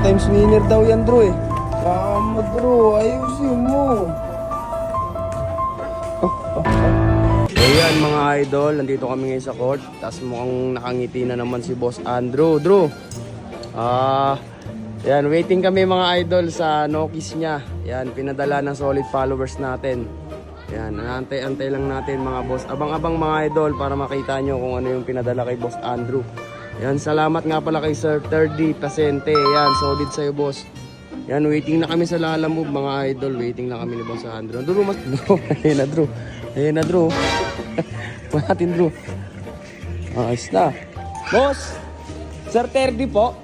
2 times winner daw yan, bro eh. Tama, bro. Ayusin mo. Ayan mga idol, nandito kami ngayon sa court. Tapos mukhang nakangiti na naman si Boss Andrew. Drew. Yan, waiting kami mga idol sa Nokis niya. Yan, pinadala ng solid followers natin. Yan, antay-antay lang natin mga boss. Abang-abang mga idol para makita nyo kung ano yung pinadala kay Boss Andrew. Yan, salamat nga pala kay Sir Terdy Pasente. Yan, solid sa'yo boss. Yan, waiting na kami sa Lala Move mga idol. Waiting na kami ni Boss Andrew. Drew, mas... Ayun na Drew. Ayun na Drew. Mahatin Drew. Ayos na. Boss! Sir Terdy po.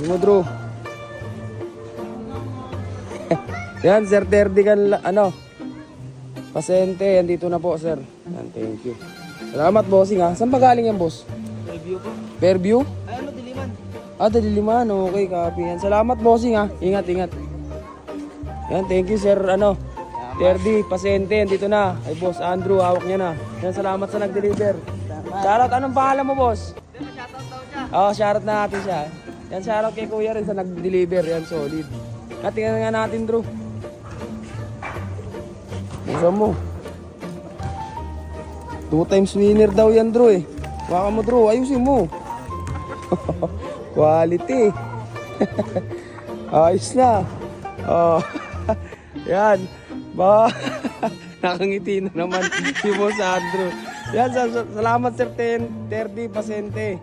Ayun mo Drew. Yan, Sir Terdy kan, ano, Pasente, andito na po, sir. Yan, thank you. Salamat, bossing, ha. Saan ba galing yan, boss? Fairview po. Fairview? Ay, ano, Diliman. Diliman. Okay, copy yan. Salamat, bossing, ha. Ingat, ingat. Yan, thank you, sir, ano, Terdy, Pasente, andito na. Ay, boss, Andrew, hawak niya na. Yan, salamat sa nag-deliver. Shoutout, anong pangalan mo, boss? Shoutout daw siya. Shoutout na natin siya. Yan, shoutout kay kuya rin sa nag-deliver. Yan, solid. Tingnan nga natin, Drew. Isa mo. 2 times winner daw yan, Drew eh. Baka mo, Drew. Ayusin mo. Quality. Ayos na. Oh. Yan. Ba. Nakangiti na naman si Boss Andrew. Yan. Salamat, Sir Terdy Pasente.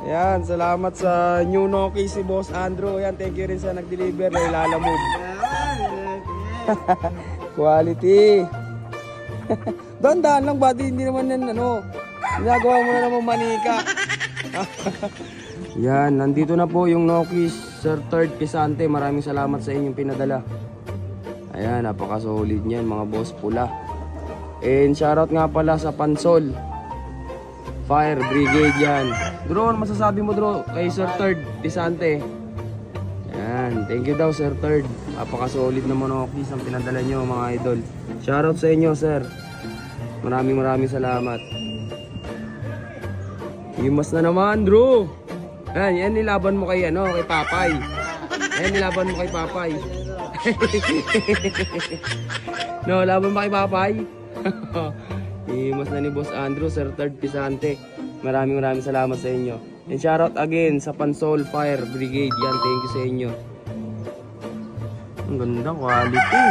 Yan. Salamat sa new Nokia si Boss Andrew. Yan. Thank you rin sa nag-deliver na Lala Move. Quality. Dahan-dahan lang, buddy. Hindi naman yan, ano. Ginagawa mo na naman manika. Yan, nandito na po yung Nokia Sir Third Pisante. Maraming salamat sa inyong pinadala. Ayan, napaka-solid niyan, mga boss pula. And shoutout nga pala sa Pansol Fire Brigade yan. Bro, ano masasabi mo, bro, kay Sir Third Pisante? Yan, thank you daw, Sir Third. Napaka-solid naman Nokis ang pinadala nyo, mga idol. Shoutout sa inyo, sir. Maraming salamat. Imas na naman, Drew. Yan nilaban mo kay, ano, kay Papay. Yan nilaban mo kay Papay. No, laban mo kay Papay. Imas na ni Boss Andrew, Sir Third Pisante. Maraming salamat sa inyo. And shoutout again sa Pansol Fire Brigade. Yan, thank you sa inyo. Ang ganda, quality.